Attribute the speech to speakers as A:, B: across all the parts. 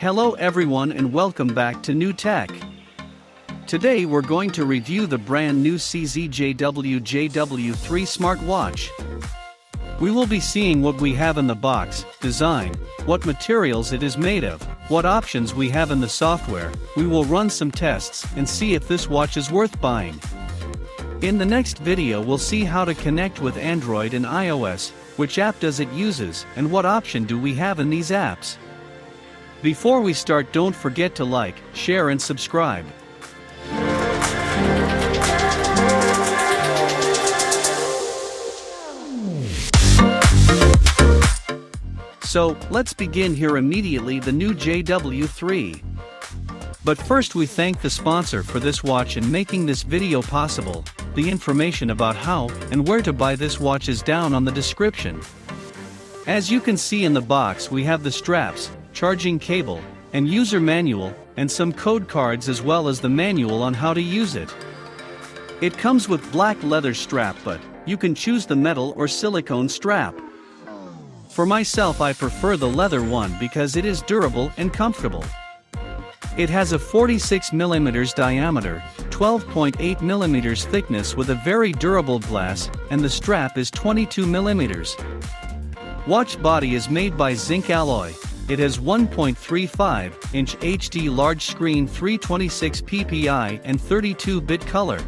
A: Hello everyone and welcome back to New Tech. Today we're going to review the brand new JW3 smartwatch. We will be seeing what we have in the box, design, what materials it is made of, what options we have in the software. We will run some tests and see if this watch is worth buying. In the next video we'll see how to connect with Android and iOS, which app does it uses, and what option do we have in these apps. Before we start, don't forget to like, share and subscribe. So, let's begin here immediately, the new JW3. But first we thank the sponsor for this watch and making this video possible. The information about how and where to buy this watch is down on the description. As you can see in the box, we have the straps, charging cable, and user manual, and some code cards as well as the manual on how to use it. It comes with black leather strap, but you can choose the metal or silicone strap. For myself, I prefer the leather one because it is durable and comfortable. It has a 46mm diameter, 12.8mm thickness with a very durable glass, and the strap is 22mm. Watch body is made by zinc alloy. It has 1.35-inch HD large screen, 326 ppi and 32-bit color.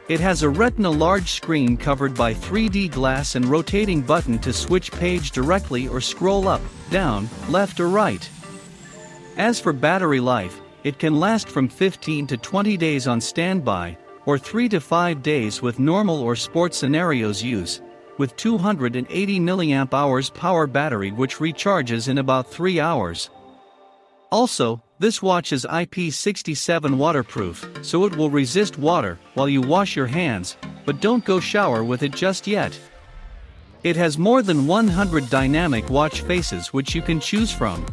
A: It has a Retina large screen covered by 3D glass and rotating button to switch page directly or scroll up, down, left or right. As for battery life, it can last from 15 to 20 days on standby, or 3 to 5 days with normal or sports scenarios use, with 280 mAh power battery which recharges in about 3 hours. Also, this watch is IP67 waterproof, so it will resist water while you wash your hands, but don't go shower with it just yet. It has more than 100 dynamic watch faces which you can choose from.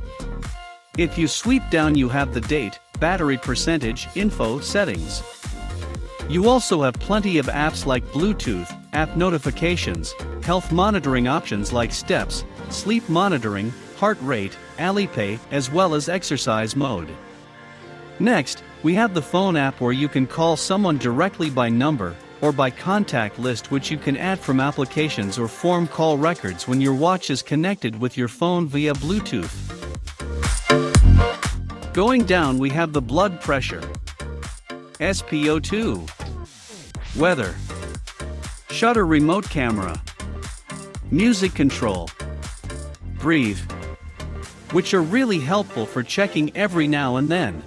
A: If you sweep down, you have the date, battery percentage, info, settings. You also have plenty of apps like Bluetooth, app notifications, health monitoring options like steps, sleep monitoring, heart rate, Alipay, as well as exercise mode. Next, we have the phone app where you can call someone directly by number, or by contact list, which you can add from applications or form call records when your watch is connected with your phone via Bluetooth. Going down, we have the blood pressure, SpO2, weather, shutter remote camera, music control, breathe, which are really helpful for checking every now and then.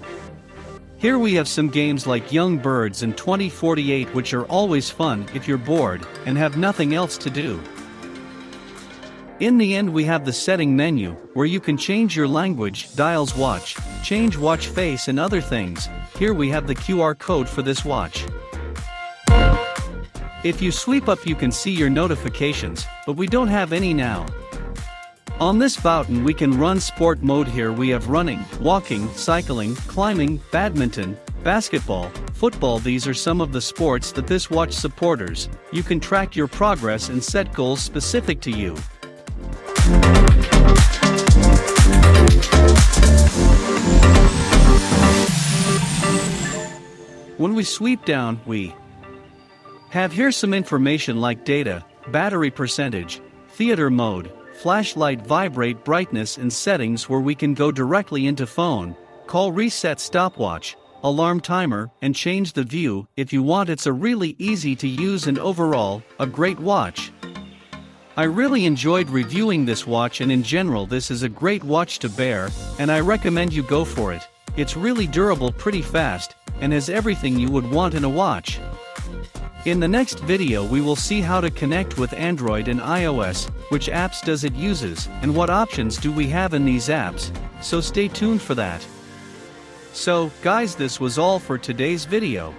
A: Here we have some games like Young Birds and 2048, which are always fun if you're bored and have nothing else to do. In the end, we have the setting menu, where you can change your language, dials watch, change watch face and other things. Here we have the QR code for this watch. If you sweep up, you can see your notifications, but we don't have any now. On this button we can run sport mode. Here we have running, walking, cycling, climbing, badminton, basketball, football. These are some of the sports that this watch supports. You can track your progress and set goals specific to you. When we sweep down, we have here some information like data, battery percentage, theater mode, flashlight, vibrate, brightness and settings, where we can go directly into phone, call, reset, stopwatch, alarm, timer, and change the view if you want. It's a really easy to use and overall, a great watch. I really enjoyed reviewing this watch, and in general this is a great watch to bear, and I recommend you go for it. It's really durable, pretty fast, and has everything you would want in a watch. In the next video we will see how to connect with Android and iOS, which apps does it uses, and what options do we have in these apps, so stay tuned for that. So, guys, this was all for today's video.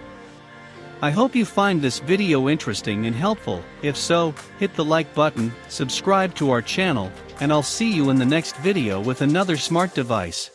A: I hope you find this video interesting and helpful. If so, hit the like button, subscribe to our channel, and I'll see you in the next video with another smart device.